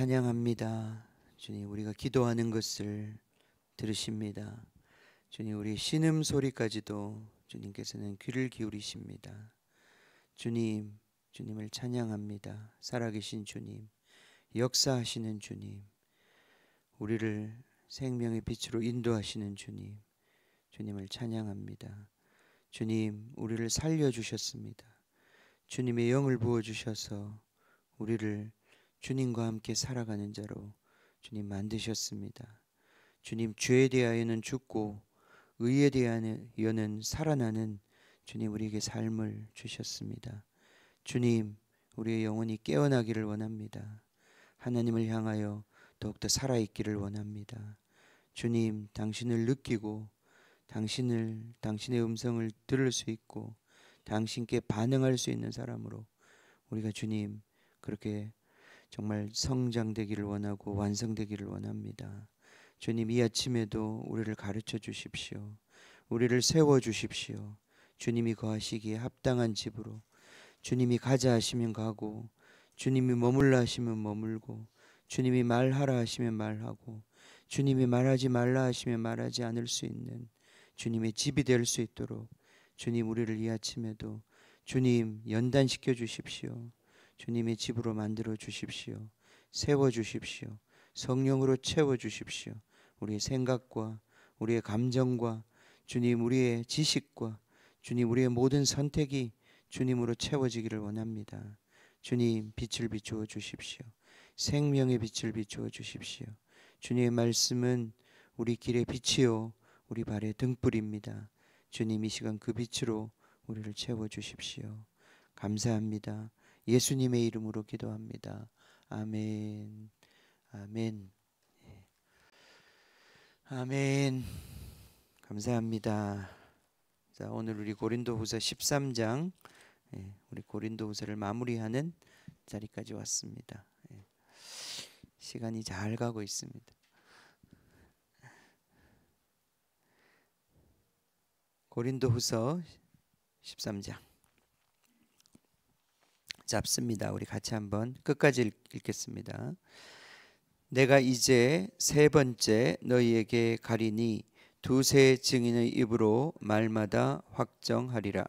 찬양합니다. 주님, 우리가 기도하는 것을 들으십니다. 주님, 우리 신음소리까지도 주님께서는 귀를 기울이십니다. 주님, 주님을 찬양합니다. 살아계신 주님, 역사하시는 주님, 우리를 생명의 빛으로 인도하시는 주님, 주님을 찬양합니다. 주님, 우리를 살려주셨습니다. 주님의 영을 부어주셔서 우리를 주님과 함께 살아가는 자로 주님 만드셨습니다. 주님, 죄에 대하여는 죽고 의에 대하여는 살아나는 주님, 우리에게 삶을 주셨습니다. 주님, 우리의 영혼이 깨어나기를 원합니다. 하나님을 향하여 더욱더 살아있기를 원합니다. 주님, 당신을 느끼고 당신의 음성을 들을 수 있고 당신께 반응할 수 있는 사람으로 우리가 주님 그렇게 정말 성장되기를 원하고 완성되기를 원합니다. 주님, 이 아침에도 우리를 가르쳐 주십시오. 우리를 세워 주십시오. 주님이 거하시기에 합당한 집으로, 주님이 가자 하시면 가고, 주님이 머물라 하시면 머물고, 주님이 말하라 하시면 말하고, 주님이 말하지 말라 하시면 말하지 않을 수 있는 주님의 집이 될 수 있도록 주님, 우리를 이 아침에도 주님 연단시켜 주십시오. 주님의 집으로 만들어 주십시오. 세워 주십시오. 성령으로 채워 주십시오. 우리의 생각과 우리의 감정과 주님, 우리의 지식과 주님, 우리의 모든 선택이 주님으로 채워지기를 원합니다. 주님, 빛을 비추어 주십시오. 생명의 빛을 비추어 주십시오. 주님의 말씀은 우리 길의 빛이요 우리 발의 등불입니다. 주님, 이 시간 그 빛으로 우리를 채워 주십시오. 감사합니다. 예수님의 이름으로 기도합니다. 아멘. 아멘. 아멘. 감사합니다. 자, 오늘 우리 고린도후서 13장 우리 고린도후서를 마무리하는 자리까지 왔습니다. 시간이 잘 가고 있습니다. 고린도후서 13장 잡습니다. 우리 같이 한번 끝까지 읽겠습니다. 내가 이제 세 번째 너희에게 가리니 두세 증인의 입으로 말마다 확정하리라.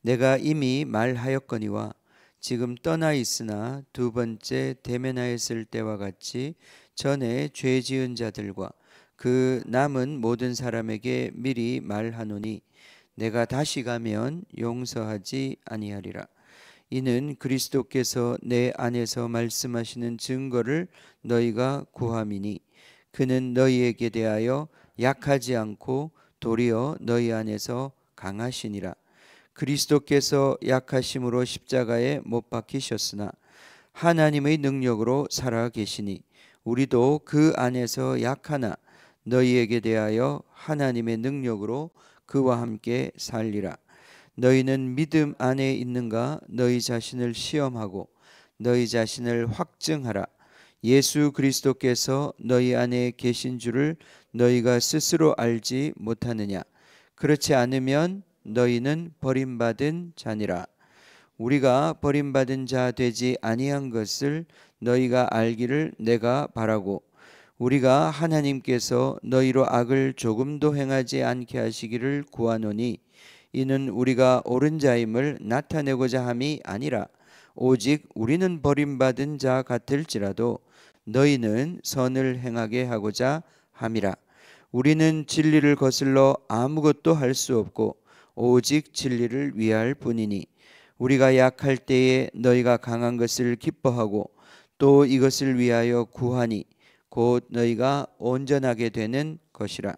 내가 이미 말하였거니와 지금 떠나 있으나 두 번째 대면하였을 때와 같이 전에 죄 지은 자들과 그 남은 모든 사람에게 미리 말하노니 내가 다시 가면 용서하지 아니하리라. 이는 그리스도께서 내 안에서 말씀하시는 증거를 너희가 구함이니 그는 너희에게 대하여 약하지 않고 도리어 너희 안에서 강하시니라. 그리스도께서 약하심으로 십자가에 못 박히셨으나 하나님의 능력으로 살아 계시니 우리도 그 안에서 약하나 너희에게 대하여 하나님의 능력으로 그와 함께 살리라. 너희는 믿음 안에 있는가? 너희 자신을 시험하고 너희 자신을 확증하라. 예수 그리스도께서 너희 안에 계신 줄을 너희가 스스로 알지 못하느냐? 그렇지 않으면 너희는 버림받은 자니라. 우리가 버림받은 자 되지 아니한 것을 너희가 알기를 내가 바라고 우리가 하나님께서 너희로 악을 조금도 행하지 않게 하시기를 구하노니 이는 우리가 옳은 자임을 나타내고자 함이 아니라 오직 우리는 버림받은 자 같을지라도 너희는 선을 행하게 하고자 함이라. 우리는 진리를 거슬러 아무것도 할 수 없고 오직 진리를 위할 뿐이니 우리가 약할 때에 너희가 강한 것을 기뻐하고 또 이것을 위하여 구하니 곧 너희가 온전하게 되는 것이라.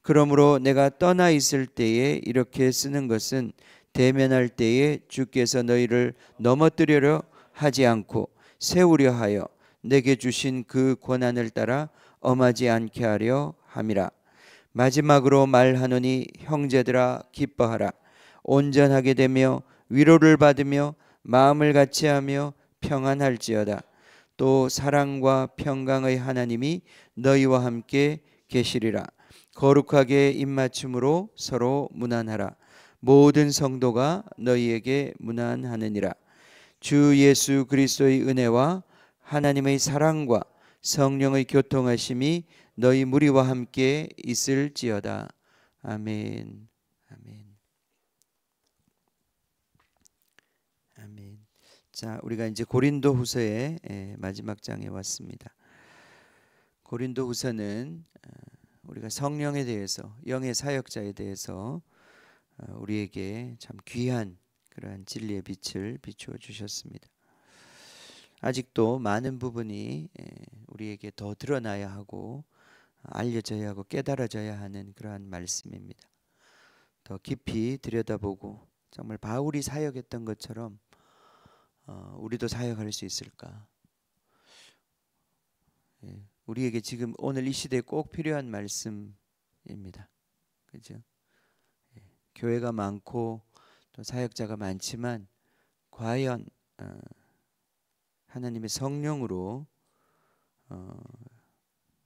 그러므로 내가 떠나 있을 때에 이렇게 쓰는 것은 대면할 때에 주께서 너희를 넘어뜨리려 하지 않고 세우려 하여 내게 주신 그 권한을 따라 엄하지 않게 하려 함이라. 마지막으로 말하노니 형제들아 기뻐하라. 온전하게 되며 위로를 받으며 마음을 같이하며 평안할지어다. 또 사랑과 평강의 하나님이 너희와 함께 계시리라. 거룩하게 입맞춤으로 서로 문안하라. 모든 성도가 너희에게 문안하느니라. 주 예수 그리스도의 은혜와 하나님의 사랑과 성령의 교통하심이 너희 무리와 함께 있을지어다. 아멘. 아멘. 아멘. 자, 우리가 이제 고린도후서의 마지막 장에 왔습니다. 고린도후서는 우리가 성령에 대해서, 영의 사역자에 대해서 우리에게 참 귀한 그러한 진리의 빛을 비추어 주셨습니다. 아직도 많은 부분이 우리에게 더 드러나야 하고 알려져야 하고 깨달아져야 하는 그러한 말씀입니다. 더 깊이 들여다보고 정말 바울이 사역했던 것처럼 우리도 사역할 수 있을까? 우리에게 지금 오늘 이 시대에 꼭 필요한 말씀입니다. 그죠? 교회가 많고 또 사역자가 많지만 과연 하나님의 성령으로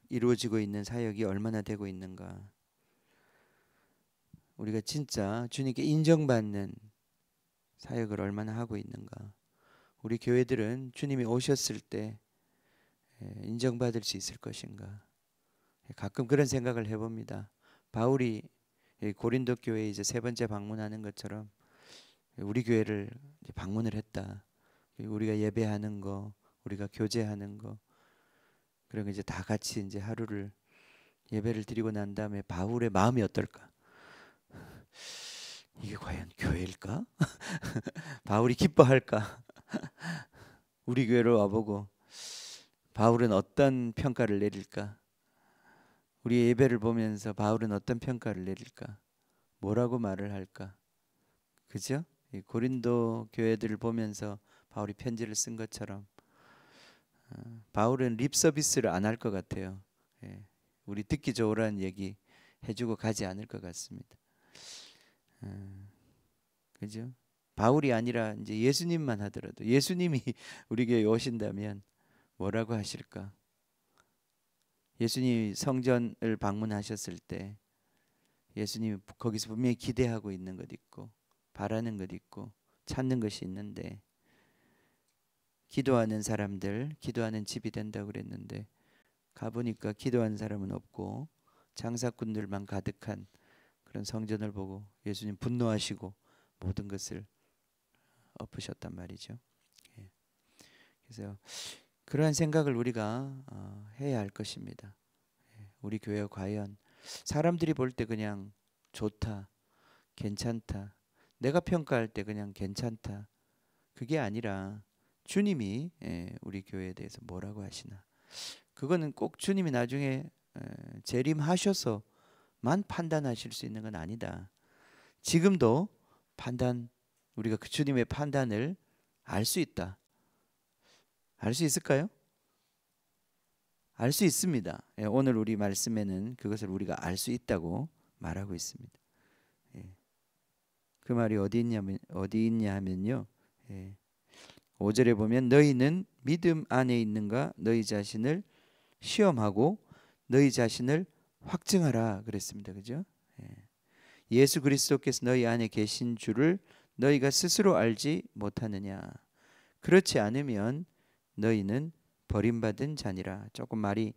이루어지고 있는 사역이 얼마나 되고 있는가? 우리가 진짜 주님께 인정받는 사역을 얼마나 하고 있는가? 우리 교회들은 주님이 오셨을 때 인정받을 수 있을 것인가? 가끔 그런 생각을 해봅니다. 바울이 고린도 교회에 이제 세 번째 방문하는 것처럼 우리 교회를 방문을 했다. 우리가 예배하는 거, 우리가 교제하는 거, 그리고 이제 다 같이 이제 하루를 예배를 드리고 난 다음에 바울의 마음이 어떨까? 이게 과연 교회일까? 바울이 기뻐할까? 우리 교회로 와보고 바울은 어떤 평가를 내릴까? 우리 예배를 보면서 바울은 어떤 평가를 내릴까? 뭐라고 말을 할까? 그죠? 이 고린도 교회들을 보면서 바울이 편지를 쓴 것처럼 바울은 립 서비스를 안 할 것 같아요. 우리 듣기 좋으라는 얘기 해주고 가지 않을 것 같습니다. 그죠? 바울이 아니라 이제 예수님만 하더라도 예수님이 우리 교회에 오신다면 뭐라고 하실까? 예수님이 성전을 방문하셨을 때 예수님이 거기서 분명히 기대하고 있는 것 있고 바라는 것 있고 찾는 것이 있는데 기도하는 사람들, 기도하는 집이 된다고 그랬는데 가보니까 기도하는 사람은 없고 장사꾼들만 가득한 그런 성전을 보고 예수님 분노하시고 모든 것을 엎으셨단 말이죠. 그래서 그러한 생각을 우리가 해야 할 것입니다. 우리 교회가 과연 사람들이 볼 때 그냥 좋다, 괜찮다, 내가 평가할 때 그냥 괜찮다, 그게 아니라 주님이 우리 교회에 대해서 뭐라고 하시나, 그거는 꼭 주님이 나중에 재림하셔서만 판단하실 수 있는 건 아니다. 지금도 우리가 그 주님의 판단을 알 수 있다. 알 수 있을까요? 알 수 있습니다. 오늘 우리 말씀에는 그것을 우리가 알 수 있다고 말하고 있습니다. 그 말이 어디 있냐 하면요. 5절에 보면 너희는 믿음 안에 있는가 너희 자신을 시험하고 너희 자신을 확증하라 그랬습니다. 그죠? 예수 그리스도께서 너희 안에 계신 줄을 너희가 스스로 알지 못하느냐. 그렇지 않으면 너희는 버림받은 자니라. 조금 말이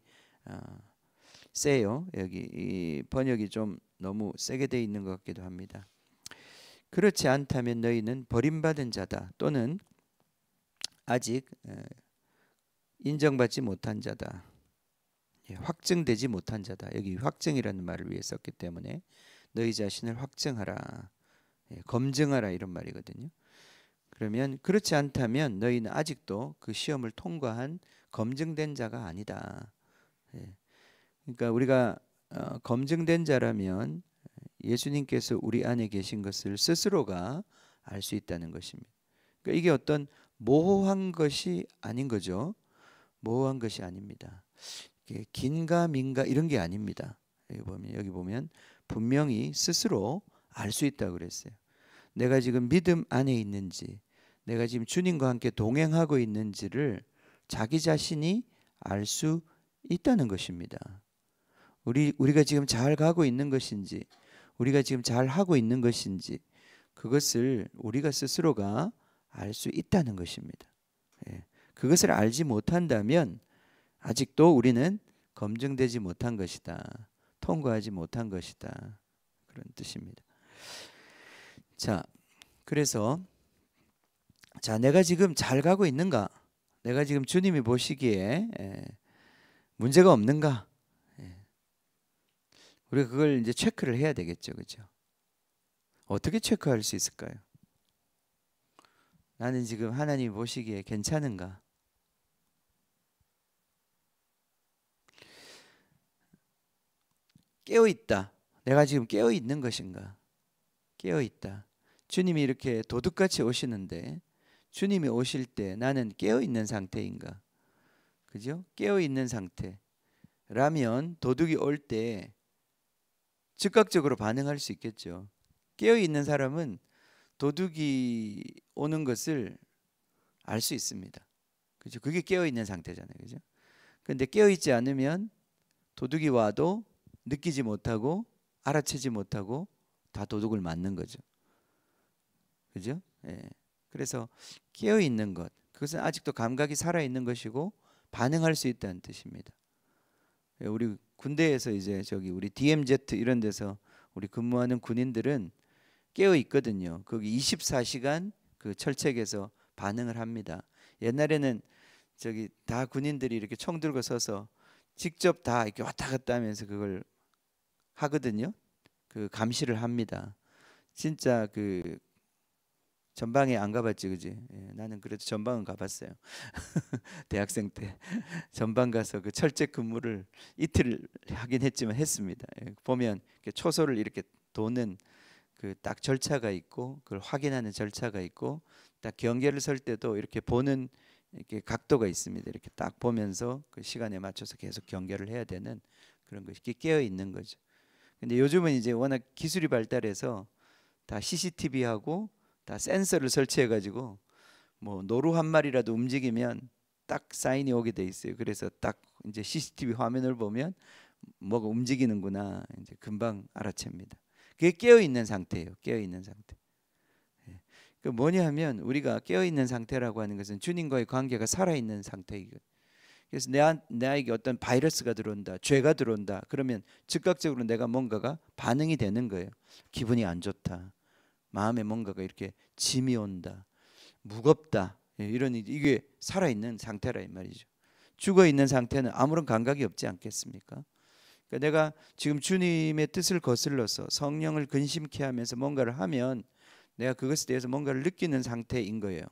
세요. 여기 이 번역이 좀 너무 세게 돼 있는 것 같기도 합니다. 그렇지 않다면 너희는 버림받은 자다. 또는 아직 인정받지 못한 자다. 확증되지 못한 자다. 여기 확증이라는 말을 위해 썼기 때문에 너희 자신을 확증하라, 검증하라 이런 말이거든요. 그러면 그렇지 않다면 너희는 아직도 그 시험을 통과한 검증된 자가 아니다. 그러니까 우리가 검증된 자라면 예수님께서 우리 안에 계신 것을 스스로가 알 수 있다는 것입니다. 그러니까 이게 어떤 모호한 것이 아닌 거죠. 모호한 것이 아닙니다. 긴가민가 이런 게 아닙니다. 여기 보면 분명히 스스로 알 수 있다고 그랬어요. 내가 지금 믿음 안에 있는지, 내가 지금 주님과 함께 동행하고 있는지를 자기 자신이 알 수 있다는 것입니다. 우리가 지금 잘 가고 있는 것인지, 우리가 지금 잘 하고 있는 것인지, 그것을 우리가 스스로가 알 수 있다는 것입니다. 그것을 알지 못한다면 아직도 우리는 검증되지 못한 것이다. 통과하지 못한 것이다. 그런 뜻입니다. 자, 그래서 자, 내가 지금 잘 가고 있는가? 내가 지금 주님이 보시기에 문제가 없는가? 우리가 그걸 이제 체크를 해야 되겠죠, 그죠? 어떻게 체크할 수 있을까요? 나는 지금 하나님 보시기에 괜찮은가? 깨어 있다. 내가 지금 깨어 있는 것인가? 깨어 있다. 주님이 이렇게 도둑같이 오시는데 주님이 오실 때 나는 깨어 있는 상태인가? 그죠? 깨어 있는 상태라면 도둑이 올 때 즉각적으로 반응할 수 있겠죠. 깨어 있는 사람은 도둑이 오는 것을 알 수 있습니다. 그죠? 그게 깨어 있는 상태잖아요. 그죠? 근데 깨어 있지 않으면 도둑이 와도 느끼지 못하고 알아채지 못하고 다 도둑을 맞는 거죠. 그죠? 예. 그래서 깨어 있는 것, 그것은 아직도 감각이 살아 있는 것이고 반응할 수 있다는 뜻입니다. 우리 군대에서 이제 저기 우리 DMZ 이런 데서 우리 근무하는 군인들은 깨어 있거든요. 거기 24시간 그 철책에서 반응을 합니다. 옛날에는 저기 다 군인들이 이렇게 총 들고 서서 직접 다 이렇게 왔다 갔다 하면서 그걸 하거든요. 그 감시를 합니다. 진짜 그 전방에 안 가봤지, 그지? 예, 나는 그래도 전방은 가봤어요. 대학생 때 전방 가서 그 철책 근무를 이틀 하긴 했지만 했습니다. 예, 보면 초소를 이렇게 도는 그 딱 절차가 있고 그걸 확인하는 절차가 있고 딱 경계를 설 때도 이렇게 보는 이렇게 각도가 있습니다. 이렇게 딱 보면서 그 시간에 맞춰서 계속 경계를 해야 되는 그런 것이 깨어 있는 거죠. 근데 요즘은 이제 워낙 기술이 발달해서 다 CCTV하고 다 센서를 설치해 가지고 뭐 노루 한 마리라도 움직이면 딱 사인이 오게 돼 있어요. 그래서 딱 이제 CCTV 화면을 보면 뭐가 움직이는구나 이제 금방 알아챕니다. 그게 깨어 있는 상태예요. 깨어 있는 상태. 그 뭐냐 하면 우리가 깨어 있는 상태라고 하는 것은 주님과의 관계가 살아 있는 상태이거든요. 그래서 나에게 어떤 바이러스가 들어온다, 죄가 들어온다. 그러면 즉각적으로 내가 뭔가가 반응이 되는 거예요. 기분이 안 좋다. 마음에 뭔가가 이렇게 짐이 온다. 무겁다. 이런 이게 살아있는 상태라 이 말이죠. 죽어있는 상태는 아무런 감각이 없지 않겠습니까? 그러니까 내가 지금 주님의 뜻을 거슬러서 성령을 근심케 하면서 뭔가를 하면 내가 그것에 대해서 뭔가를 느끼는 상태인 거예요.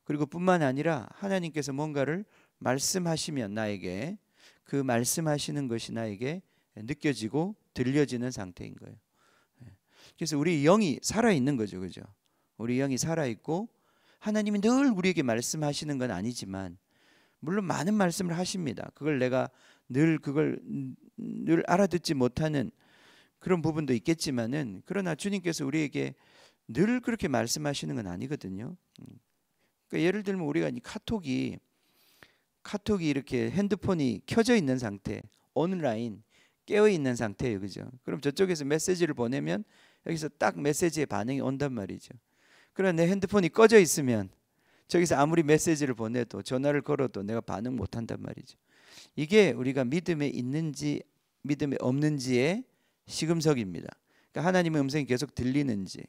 그리고 뿐만 아니라 하나님께서 뭔가를 말씀하시면 나에게 그 말씀하시는 것이 나에게 느껴지고 들려지는 상태인 거예요. 그래서 우리 영이 살아있는 거죠. 그죠? 우리 영이 살아있고 하나님이 늘 우리에게 말씀하시는 건 아니지만 물론 많은 말씀을 하십니다. 그걸 내가 늘 알아듣지 못하는 그런 부분도 있겠지만은 그러나 주님께서 우리에게 늘 그렇게 말씀하시는 건 아니거든요. 그러니까 예를 들면 우리가 카톡이 이렇게 핸드폰이 켜져 있는 상태, 온라인 깨어 있는 상태예요. 그죠? 그럼 저쪽에서 메시지를 보내면 여기서 딱 메시지의 반응이 온단 말이죠. 그러나 내 핸드폰이 꺼져 있으면 저기서 아무리 메시지를 보내도 전화를 걸어도 내가 반응 못 한단 말이죠. 이게 우리가 믿음에 있는지 믿음에 없는지의 시금석입니다. 그러니까 하나님의 음성이 계속 들리는지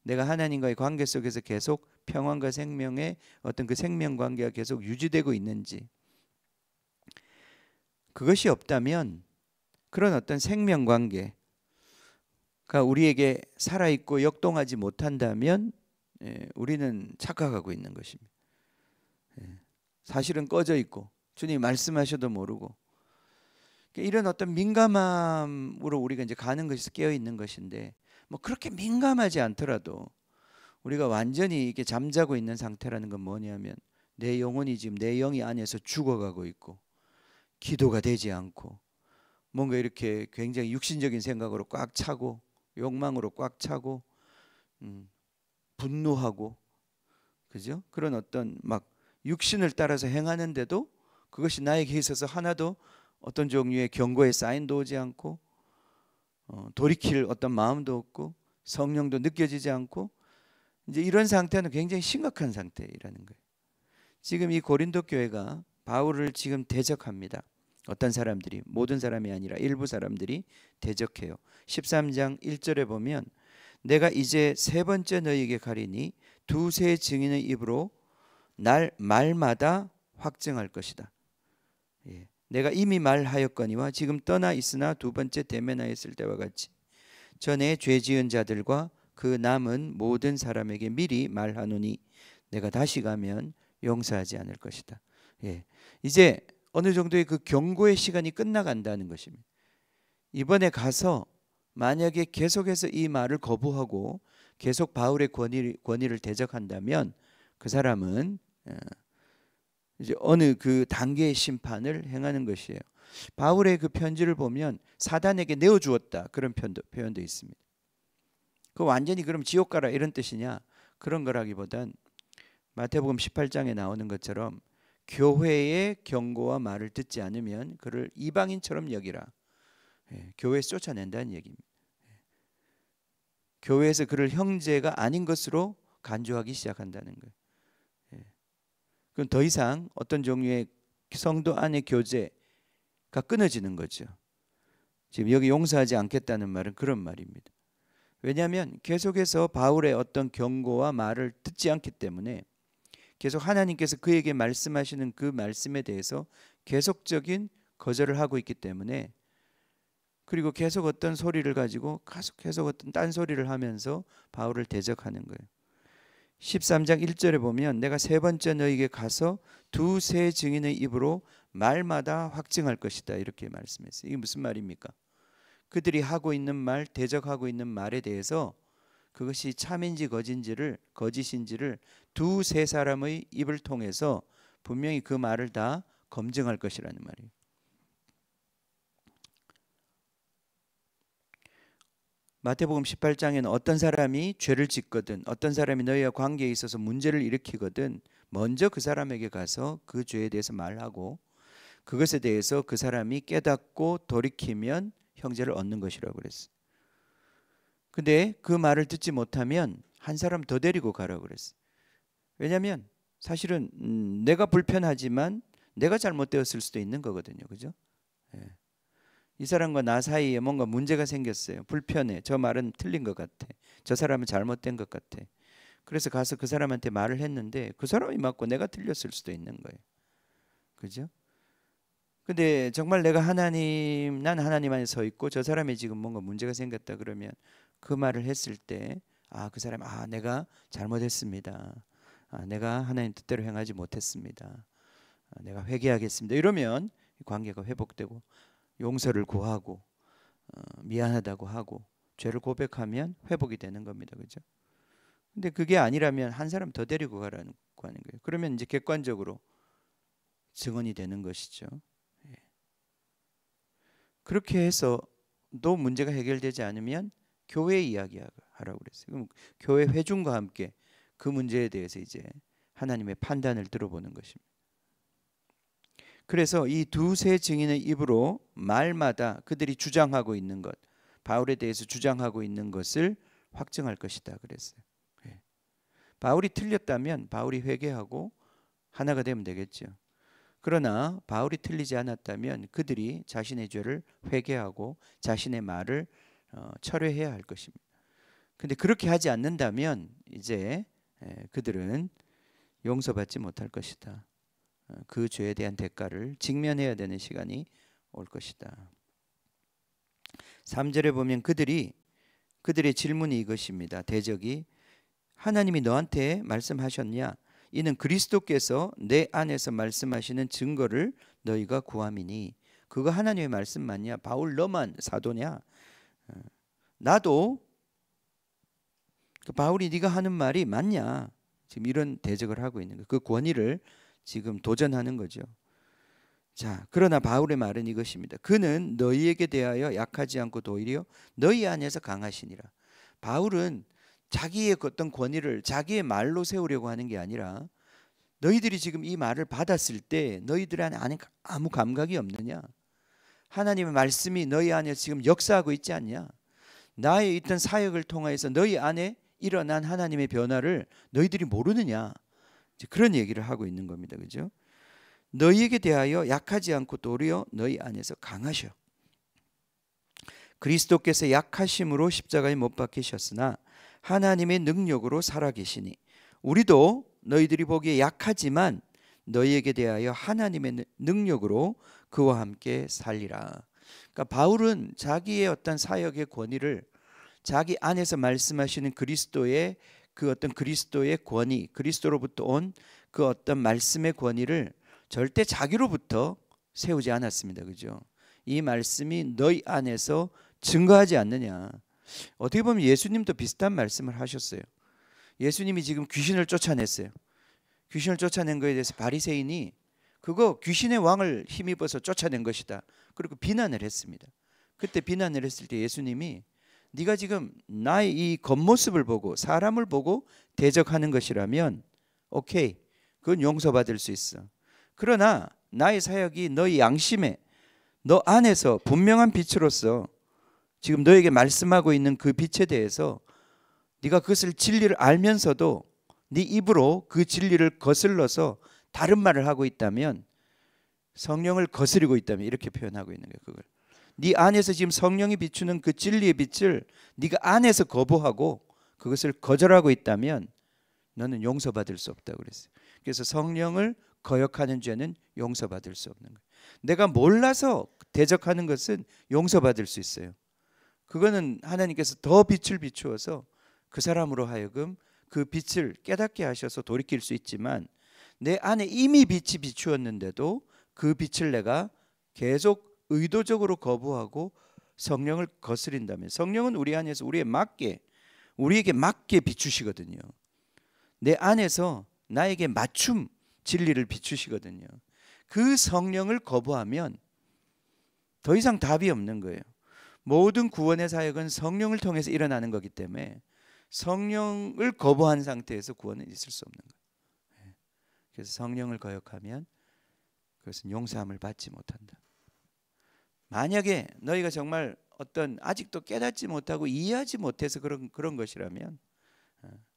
내가 하나님과의 관계 속에서 계속 평안과 생명의 어떤 그 생명 관계가 계속 유지되고 있는지 그것이 없다면 그런 어떤 생명 관계가 우리에게 살아있고 역동하지 못한다면 우리는 착각하고 있는 것입니다. 사실은 꺼져 있고 주님 말씀하셔도 모르고 이런 어떤 민감함으로 우리가 이제 가는 것이 깨어 있는 것인데 뭐 그렇게 민감하지 않더라도 우리가 완전히 이렇게 잠자고 있는 상태라는 건 뭐냐면 내 영혼이 지금 내 영이 안에서 죽어가고 있고 기도가 되지 않고 뭔가 이렇게 굉장히 육신적인 생각으로 꽉 차고 욕망으로 꽉 차고 분노하고 그죠? 그런 어떤 막 육신을 따라서 행하는데도 그것이 나에게 있어서 하나도 어떤 종류의 경고의 사인도 오지 않고 돌이킬 어떤 마음도 없고 성령도 느껴지지 않고 이제 이런 상태는 굉장히 심각한 상태라는 거예요. 지금 이 고린도 교회가 바울을 지금 대적합니다. 어떤 사람들이, 모든 사람이 아니라 일부 사람들이 대적해요. 13장 1절에 보면 내가 이제 세 번째 너희에게 가리니 두세 증인의 입으로 날 말마다 확증할 것이다. 예. 내가 이미 말하였거니와 지금 떠나 있으나 두 번째 대면하였을 때와 같이 전에 죄 지은 자들과 그 남은 모든 사람에게 미리 말하노니 내가 다시 가면 용서하지 않을 것이다. 예. 이제 어느 정도의 그 경고의 시간이 끝나간다는 것입니다. 이번에 가서 만약에 계속해서 이 말을 거부하고 계속 바울의 권위를 대적한다면 그 사람은 이제 어느 그 단계의 심판을 행하는 것이에요. 바울의 그 편지를 보면 사단에게 내어주었다 그런 표현도 있습니다. 그 완전히 그럼 지옥 가라 이런 뜻이냐? 그런 거라기보단 마태복음 18장에 나오는 것처럼 교회의 경고와 말을 듣지 않으면 그를 이방인처럼 여기라. 예, 교회에서 쫓아낸다는 얘기입니다. 교회에서 그를 형제가 아닌 것으로 간주하기 시작한다는 거예요. 예. 그럼 더 이상 어떤 종류의 성도 안의 교제가 끊어지는 거죠. 지금 여기 용서하지 않겠다는 말은 그런 말입니다. 왜냐하면 계속해서 바울의 어떤 경고와 말을 듣지 않기 때문에 계속 하나님께서 그에게 말씀하시는 그 말씀에 대해서 계속적인 거절을 하고 있기 때문에, 그리고 계속 어떤 소리를 가지고 계속 어떤 딴 소리를 하면서 바울을 대적하는 거예요. 13장 1절에 보면 내가 세 번째 너에게 가서 두세 증인의 입으로 말마다 확증할 것이다 이렇게 말씀했어요. 이게 무슨 말입니까? 그들이 하고 있는 말, 대적하고 있는 말에 대해서 그것이 참인지 거짓인지를 두세 사람의 입을 통해서 분명히 그 말을 다 검증할 것이라는 말이에요. 마태복음 18장에는 어떤 사람이 죄를 짓거든, 어떤 사람이 너희와 관계에 있어서 문제를 일으키거든 먼저 그 사람에게 가서 그 죄에 대해서 말하고 그것에 대해서 그 사람이 깨닫고 돌이키면 형제를 얻는 것이라고 그랬어요. 근데 그 말을 듣지 못하면 한 사람 더 데리고 가라고 그랬어요. 왜냐하면 사실은 내가 불편하지만 내가 잘못되었을 수도 있는 거거든요. 그죠? 예. 이 사람과 나 사이에 뭔가 문제가 생겼어요. 불편해. 저 말은 틀린 것 같아. 저 사람은 잘못된 것 같아. 그래서 가서 그 사람한테 말을 했는데 그 사람이 맞고 내가 틀렸을 수도 있는 거예요. 그죠? 근데 정말 내가 난 하나님 안에 서 있고 저 사람이 지금 뭔가 문제가 생겼다 그러면 그 말을 했을 때 그 사람 내가 잘못했습니다. 내가 하나님 뜻대로 행하지 못했습니다. 내가 회개하겠습니다. 이러면 관계가 회복되고 용서를 구하고 미안하다고 하고 죄를 고백하면 회복이 되는 겁니다. 그죠? 근데 그게 아니라면 한 사람 더 데리고 가라는 거예요. 그러면 이제 객관적으로 증언이 되는 것이죠. 그렇게 해서도 문제가 해결되지 않으면 교회 이야기하라고 그랬어요. 그럼 교회 회중과 함께 그 문제에 대해서 이제 하나님의 판단을 들어보는 것입니다. 그래서 이 두세 증인의 입으로 말마다 그들이 주장하고 있는 것, 바울에 대해서 주장하고 있는 것을 확증할 것이다 그랬어요. 바울이 틀렸다면 바울이 회개하고 하나가 되면 되겠죠. 그러나 바울이 틀리지 않았다면 그들이 자신의 죄를 회개하고 자신의 말을 철회해야 할 것입니다. 근데 그렇게 하지 않는다면 이제 그들은 용서받지 못할 것이다. 그 죄에 대한 대가를 직면해야 되는 시간이 올 것이다. 3절에 보면 그들의 질문이 이것입니다. 대적이 하나님이 너한테 말씀하셨냐? 이는 그리스도께서 내 안에서 말씀하시는 증거를 너희가 구함이니 그거 하나님의 말씀 맞냐? 바울 너만 사도냐? 나도 그 바울이 네가 하는 말이 맞냐? 지금 이런 대적을 하고 있는 거예요. 그 권위를 지금 도전하는 거죠. 자, 그러나 바울의 말은 이것입니다. 그는 너희에게 대하여 약하지 않고 도리어 너희 안에서 강하시니라. 바울은 자기의 어떤 권위를 자기의 말로 세우려고 하는 게 아니라 너희들이 지금 이 말을 받았을 때 너희들 안에 아무 감각이 없느냐? 하나님의 말씀이 너희 안에 지금 역사하고 있지 않냐? 나의 있던 사역을 통해서 너희 안에 일어난 하나님의 변화를 너희들이 모르느냐? 그런 얘기를 하고 있는 겁니다. 그죠? 너희에게 대하여 약하지 않고 도리어 너희 안에서 강하셔. 그리스도께서 약하심으로 십자가에 못 박히셨으나 하나님의 능력으로 살아계시니 우리도 너희들이 보기에 약하지만 너희에게 대하여 하나님의 능력으로 그와 함께 살리라. 그러니까 바울은 자기의 어떤 사역의 권위를 자기 안에서 말씀하시는 그리스도의 그 어떤 그리스도의 권위, 그리스도로부터 온 그 어떤 말씀의 권위를 절대 자기로부터 세우지 않았습니다. 그죠? 이 말씀이 너희 안에서 증거하지 않느냐. 어떻게 보면 예수님도 비슷한 말씀을 하셨어요. 예수님이 지금 귀신을 쫓아냈어요. 귀신을 쫓아낸 것에 대해서 바리새인이 그거 귀신의 왕을 힘입어서 쫓아낸 것이다. 그리고 비난을 했습니다. 그때 비난을 했을 때 예수님이 네가 지금 나의 이 겉모습을 보고 사람을 보고 대적하는 것이라면 오케이, 그건 용서받을 수 있어. 그러나 나의 사역이 너희 양심에 너 안에서 분명한 빛으로서 지금 너에게 말씀하고 있는 그 빛에 대해서 네가 그것을 진리를 알면서도 네 입으로 그 진리를 거슬러서 다른 말을 하고 있다면 성령을 거스리고 있다면 이렇게 표현하고 있는 거예요. 그걸 네 안에서 지금 성령이 비추는 그 진리의 빛을 네가 안에서 거부하고 그것을 거절하고 있다면 너는 용서받을 수 없다고 그랬어요. 그래서 성령을 거역하는 죄는 용서받을 수 없는 거예요. 내가 몰라서 대적하는 것은 용서받을 수 있어요. 그거는 하나님께서 더 빛을 비추어서 그 사람으로 하여금 그 빛을 깨닫게 하셔서 돌이킬 수 있지만 내 안에 이미 빛이 비추었는데도 그 빛을 내가 계속 의도적으로 거부하고 성령을 거스린다면 성령은 우리 안에서 우리에게 맞게 비추시거든요. 내 안에서 나에게 맞춤 진리를 비추시거든요. 그 성령을 거부하면 더 이상 답이 없는 거예요. 모든 구원의 사역은 성령을 통해서 일어나는 거기 때문에 성령을 거부한 상태에서 구원은 있을 수 없는 거예요. 그래서 성령을 거역하면 그것은 용서함을 받지 못한다. 만약에 너희가 정말 어떤 아직도 깨닫지 못하고 이해하지 못해서 그런 것이라면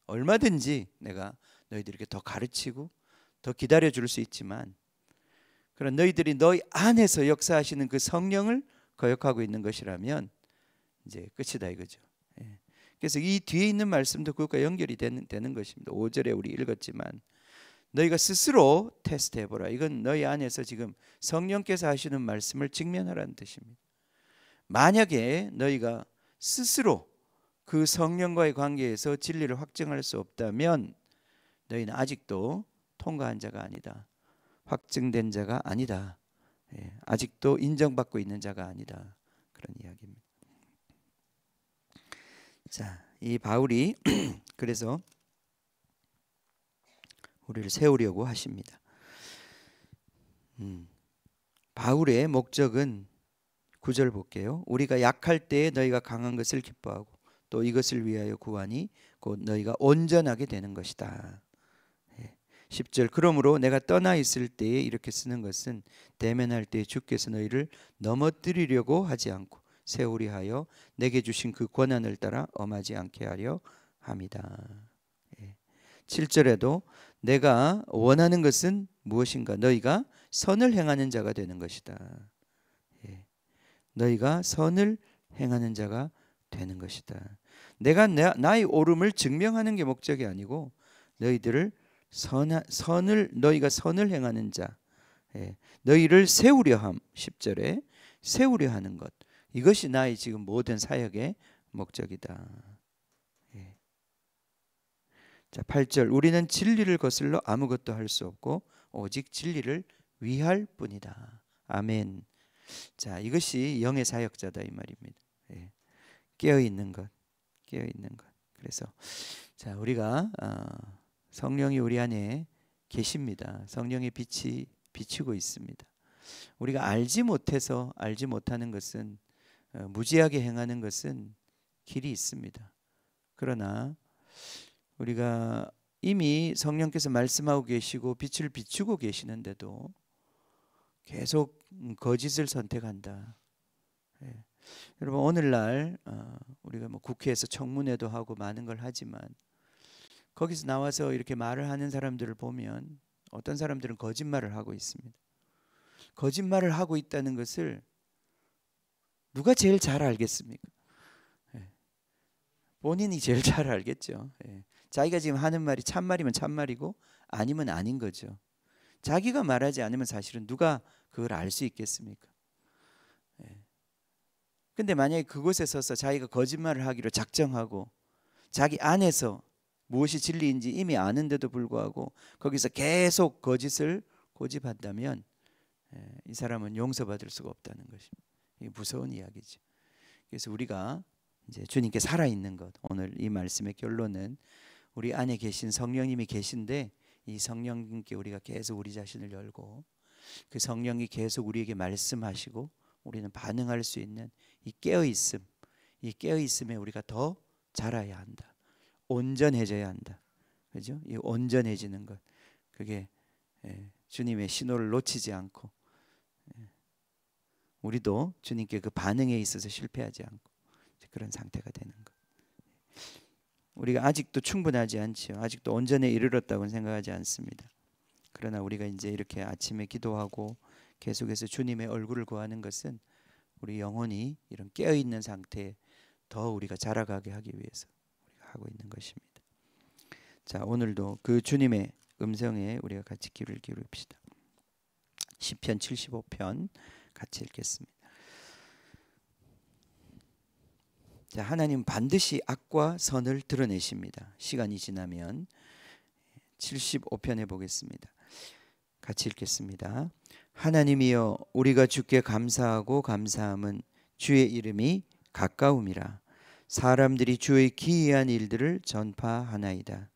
얼마든지 내가 너희들에게 더 가르치고 더 기다려 줄 수 있지만 그런 너희들이 너희 안에서 역사하시는 그 성령을 거역하고 있는 것이라면 이제 끝이다 이거죠. 그래서 이 뒤에 있는 말씀도 그것과 연결이 되는 것입니다. 5절에 우리 읽었지만 너희가 스스로 테스트해보라. 이건 너희 안에서 지금 성령께서 하시는 말씀을 직면하라는 뜻입니다. 만약에 너희가 스스로 그 성령과의 관계에서 진리를 확증할 수 없다면 너희는 아직도 통과한 자가 아니다. 확증된 자가 아니다. 아직도 인정받고 있는 자가 아니다. 그런 이야기입니다. 자, 이 바울이 그래서 우리를 세우려고 하십니다. 바울의 목적은 9절 볼게요. 우리가 약할 때에 너희가 강한 것을 기뻐하고 또 이것을 위하여 구하니 곧 너희가 온전하게 되는 것이다. 10절 그러므로 내가 떠나 있을 때에 이렇게 쓰는 것은 대면할 때에 주께서 너희를 넘어뜨리려고 하지 않고 세우리 하여 내게 주신 그 권한을 따라 엄하지 않게 하려 함이다. 7절에도 내가 원하는 것은 무엇인가 너희가 선을 행하는 자가 되는 것이다. 너희가 선을 행하는 자가 되는 것이다. 내가 나의 옳음을 증명하는 게 목적이 아니고 너희들을 너희가 선을 행하는 자, 너희를 세우려 함. 10절에 세우려 하는 것, 이것이 나의 지금 모든 사역의 목적이다. 자, 8절 우리는 진리를 거슬러 아무것도 할 수 없고 오직 진리를 위할 뿐이다. 아멘. 자, 이것이 영의 사역자다 이 말입니다. 깨어 있는 것, 깨어 있는 것. 그래서 자, 우리가 성령이 우리 안에 계십니다. 성령의 빛이 비추고 있습니다. 우리가 알지 못해서 알지 못하는 것은 무지하게 행하는 것은 길이 있습니다. 그러나 우리가 이미 성령께서 말씀하고 계시고 빛을 비추고 계시는데도 계속 거짓을 선택한다. 여러분 오늘날 우리가 뭐 국회에서 청문회도 하고 많은 걸 하지만 거기서 나와서 이렇게 말을 하는 사람들을 보면 어떤 사람들은 거짓말을 하고 있습니다. 거짓말을 하고 있다는 것을 누가 제일 잘 알겠습니까? 본인이 제일 잘 알겠죠. 자기가 지금 하는 말이 참말이면 참말이고 아니면 아닌 거죠. 자기가 말하지 않으면 사실은 누가 그걸 알 수 있겠습니까? 근데 만약에 그곳에 서서 자기가 거짓말을 하기로 작정하고 자기 안에서 무엇이 진리인지 이미 아는데도 불구하고 거기서 계속 거짓을 고집한다면 이 사람은 용서받을 수가 없다는 것입니다. 이게 무서운 이야기죠. 그래서 우리가 이제 주님께 살아있는 것, 오늘 이 말씀의 결론은 우리 안에 계신 성령님이 계신데 이 성령님께 우리가 계속 우리 자신을 열고 그 성령이 계속 우리에게 말씀하시고 우리는 반응할 수 있는 이 깨어있음, 이 깨어있음에 우리가 더 자라야 한다. 온전해져야 한다. 그죠? 이 온전해지는 것, 그게 주님의 신호를 놓치지 않고 우리도 주님께 그 반응에 있어서 실패하지 않고 그런 상태가 되는 것. 우리가 아직도 충분하지 않지요. 아직도 온전에 이르렀다고는 생각하지 않습니다. 그러나 우리가 이제 이렇게 아침에 기도하고 계속해서 주님의 얼굴을 구하는 것은 우리 영혼이 이런 깨어있는 상태에 더 우리가 자라가게 하기 위해서 우리가 하고 있는 것입니다. 자, 오늘도 그 주님의 음성에 우리가 같이 귀를 기울입시다. 시편 75편 같이 읽겠습니다. 자, 하나님 반드시 악과 선을 드러내십니다. 시간이 지나면 75편에 보겠습니다. 같이 읽겠습니다. 하나님이여, 우리가 주께 감사하고 감사함은 주의 이름이 가까움이라. 사람들이 주의 기이한 일들을 전파하나이다.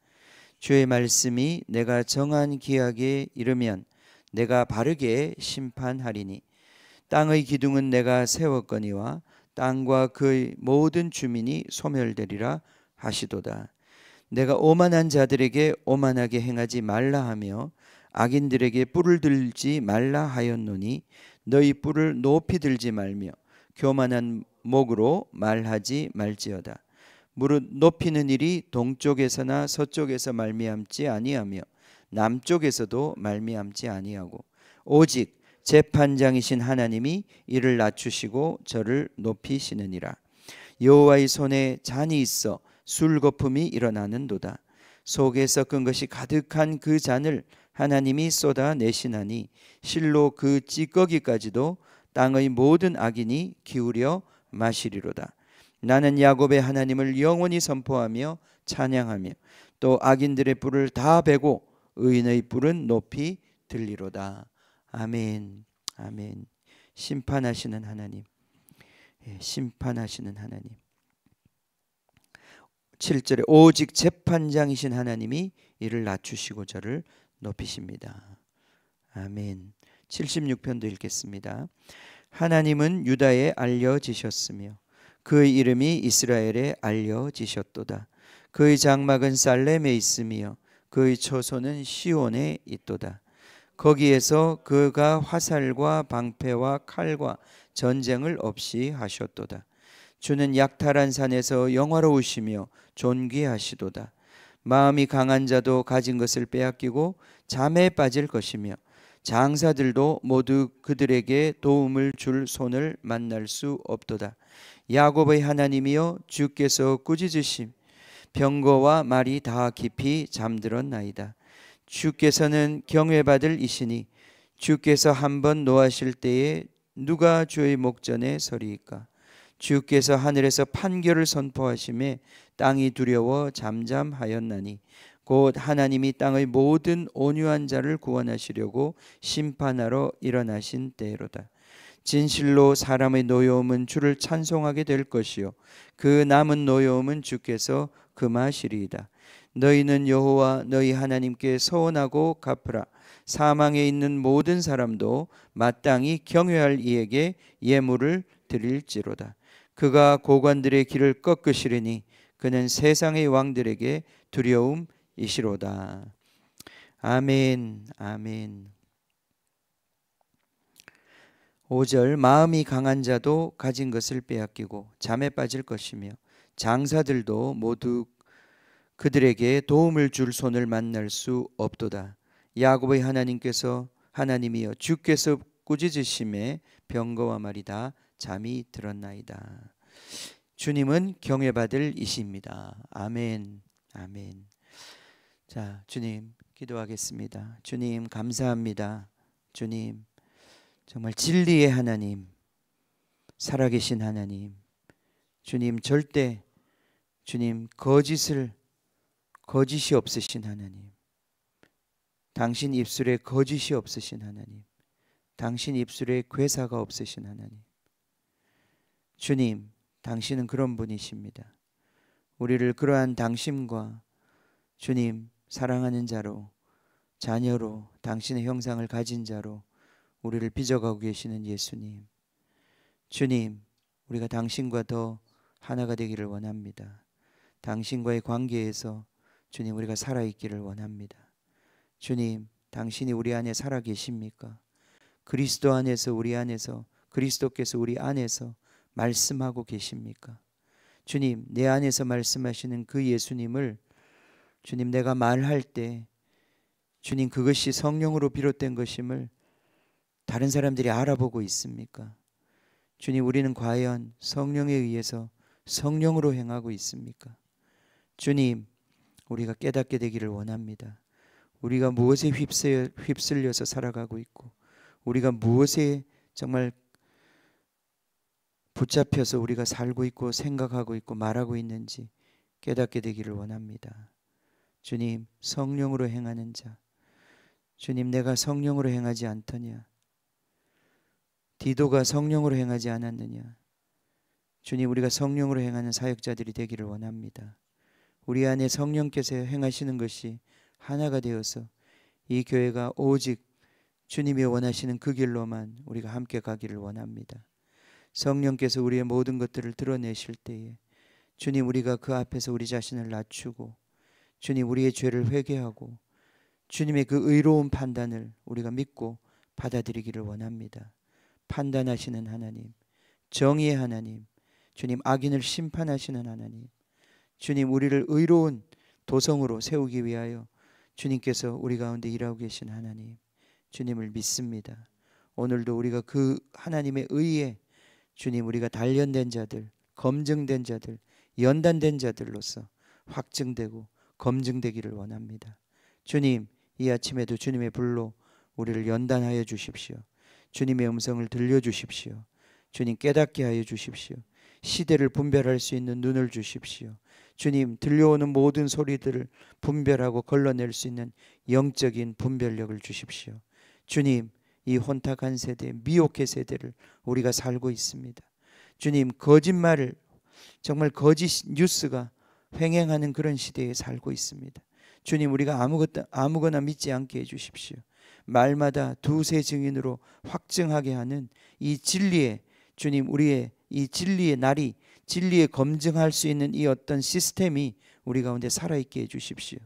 주의 말씀이 내가 정한 기약에 이르면 내가 바르게 심판하리니 땅의 기둥은 내가 세웠거니와 땅과 그의 모든 주민이 소멸되리라 하시도다. 내가 오만한 자들에게 오만하게 행하지 말라 하며 악인들에게 뿔을 들지 말라 하였노니 너희 뿔을 높이 들지 말며 교만한 목으로 말하지 말지어다. 무릇 높이는 일이 동쪽에서나 서쪽에서 말미암지 아니하며 남쪽에서도 말미암지 아니하고 오직 재판장이신 하나님이 이를 낮추시고 저를 높이시느니라. 여호와의 손에 잔이 있어 술 거품이 일어나는도다. 속에서 끈 것이 가득한 그 잔을 하나님이 쏟아내시나니 실로 그 찌꺼기까지도 땅의 모든 악인이 기울여 마시리로다. 나는 야곱의 하나님을 영원히 선포하며 찬양하며 또 악인들의 뿔을 다 베고 의인의 뿔은 높이 들리로다. 아멘. 아멘. 심판하시는 하나님, 심판하시는 하나님. 7절에 오직 재판장이신 하나님이 이를 낮추시고 저를 높이십니다. 아멘. 76편도 읽겠습니다. 하나님은 유다에 알려지셨으며 그의 이름이 이스라엘에 알려지셨도다. 그의 장막은 살렘에 있으며 그의 처소는 시온에 있도다. 거기에서 그가 화살과 방패와 칼과 전쟁을 없이 하셨도다. 주는 약탈한 산에서 영화로우시며 존귀하시도다. 마음이 강한 자도 가진 것을 빼앗기고 잠에 빠질 것이며 장사들도 모두 그들에게 도움을 줄 손을 만날 수 없도다. 야곱의 하나님이여, 주께서 꾸짖으심 병거와 말이 다 깊이 잠들었나이다. 주께서는 경외받을 이시니 주께서 한번 노하실 때에 누가 주의 목전에 서리이까. 주께서 하늘에서 판결을 선포하심에 땅이 두려워 잠잠하였나니 곧 하나님이 땅의 모든 온유한 자를 구원하시려고 심판하러 일어나신 때로다. 진실로 사람의 노여움은 주를 찬송하게 될 것이요 그 남은 노여움은 주께서 금하시리이다. 너희는 여호와 너희 하나님께 서원하고 갚으라. 사망에 있는 모든 사람도 마땅히 경외할 이에게 예물을 드릴지로다. 그가 고관들의 길을 꺾으시리니 그는 세상의 왕들에게 두려움이시로다. 아멘. 아멘. 5절 마음이 강한 자도 가진 것을 빼앗기고 잠에 빠질 것이며 장사들도 모두 그들에게 도움을 줄 손을 만날 수 없도다. 야곱의 하나님이여, 주께서 꾸짖으심에 병거와 말이 다 잠이 들었나이다. 주님은 경외받을 이시입니다. 아멘. 아멘. 자, 주님 기도하겠습니다. 주님 감사합니다. 주님 정말 진리의 하나님, 살아계신 하나님, 주님 절대 주님 거짓이 없으신 하나님, 당신 입술에 거짓이 없으신 하나님, 당신 입술에 괴사가 없으신 하나님, 주님 당신은 그런 분이십니다. 우리를 그러한 당심과 주님 사랑하는 자로, 자녀로, 당신의 형상을 가진 자로 우리를 빚어가고 계시는 예수님, 주님 우리가 당신과 더 하나가 되기를 원합니다. 당신과의 관계에서 주님 우리가 살아있기를 원합니다. 주님 당신이 우리 안에 살아 계십니까? 그리스도 안에서 우리 안에서, 그리스도께서 우리 안에서 말씀하고 계십니까? 주님 내 안에서 말씀하시는 그 예수님을 주님 내가 말할 때 주님 그것이 성령으로 비롯된 것임을 다른 사람들이 알아보고 있습니까? 주님 우리는 과연 성령에 의해서 성령으로 행하고 있습니까? 주님 우리가 깨닫게 되기를 원합니다. 우리가 무엇에 휩쓸려서 살아가고 있고 우리가 무엇에 정말 붙잡혀서 우리가 살고 있고 생각하고 있고 말하고 있는지 깨닫게 되기를 원합니다. 주님 성령으로 행하는 자, 주님 내가 성령으로 행하지 않더냐? 디도가 성령으로 행하지 않았느냐? 주님 우리가 성령으로 행하는 사역자들이 되기를 원합니다. 우리 안에 성령께서 행하시는 것이 하나가 되어서 이 교회가 오직 주님이 원하시는 그 길로만 우리가 함께 가기를 원합니다. 성령께서 우리의 모든 것들을 드러내실 때에 주님 우리가 그 앞에서 우리 자신을 낮추고 주님 우리의 죄를 회개하고 주님의 그 의로운 판단을 우리가 믿고 받아들이기를 원합니다. 판단하시는 하나님, 정의의 하나님, 주님 악인을 심판하시는 하나님, 주님 우리를 의로운 도성으로 세우기 위하여 주님께서 우리 가운데 일하고 계신 하나님, 주님을 믿습니다. 오늘도 우리가 그 하나님의 의에 주님 우리가 단련된 자들, 검증된 자들, 연단된 자들로서 확증되고 검증되기를 원합니다. 주님 이 아침에도 주님의 불로 우리를 연단하여 주십시오. 주님의 음성을 들려주십시오. 주님 깨닫게 하여 주십시오. 시대를 분별할 수 있는 눈을 주십시오. 주님 들려오는 모든 소리들을 분별하고 걸러낼 수 있는 영적인 분별력을 주십시오. 주님 이 혼탁한 세대, 미혹의 세대를 우리가 살고 있습니다. 주님 거짓말을 정말 거짓 뉴스가 횡행하는 그런 시대에 살고 있습니다. 주님 우리가 아무거나 믿지 않게 해주십시오. 말마다 두세 증인으로 확증하게 하는 이 진리의 주님 우리의 이 진리의 날이 진리에 검증할 수 있는 이 어떤 시스템이 우리 가운데 살아있게 해주십시오.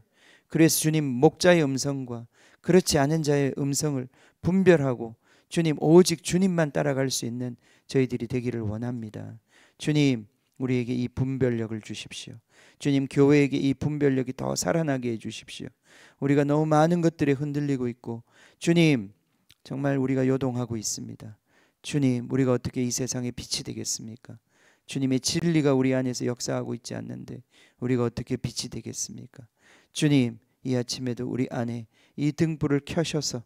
그래서 주님 목자의 음성과 그렇지 않은 자의 음성을 분별하고 주님 오직 주님만 따라갈 수 있는 저희들이 되기를 원합니다. 주님 우리에게 이 분별력을 주십시오. 주님 교회에게 이 분별력이 더 살아나게 해주십시오. 우리가 너무 많은 것들에 흔들리고 있고 주님 정말 우리가 요동하고 있습니다. 주님 우리가 어떻게 이 세상에 빛이 되겠습니까? 주님의 진리가 우리 안에서 역사하고 있지 않는데 우리가 어떻게 빛이 되겠습니까? 주님 이 아침에도 우리 안에 이 등불을 켜셔서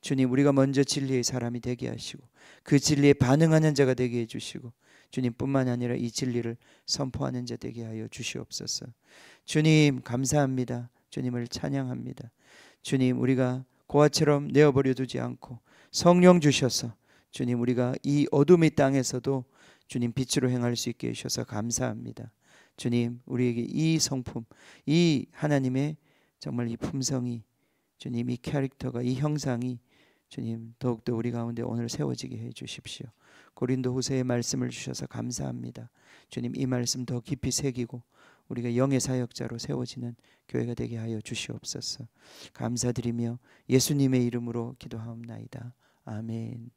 주님 우리가 먼저 진리의 사람이 되게 하시고 그 진리에 반응하는 자가 되게 해주시고 주님뿐만 아니라 이 진리를 선포하는 자 되게 하여 주시옵소서. 주님 감사합니다. 주님을 찬양합니다. 주님 우리가 고아처럼 내어버려 두지 않고 성령 주셔서 주님 우리가 이 어둠의 땅에서도 주님 빛으로 행할 수 있게 해주셔서 감사합니다. 주님 우리에게 이 성품, 이 하나님의 정말 이 품성이 주님 이 캐릭터가 이 형상이 주님 더욱더 우리 가운데 오늘 세워지게 해 주십시오. 고린도후서의 말씀을 주셔서 감사합니다. 주님 이 말씀 더 깊이 새기고 우리가 영의 사역자로 세워지는 교회가 되게 하여 주시옵소서. 감사드리며 예수님의 이름으로 기도하옵나이다. 아멘.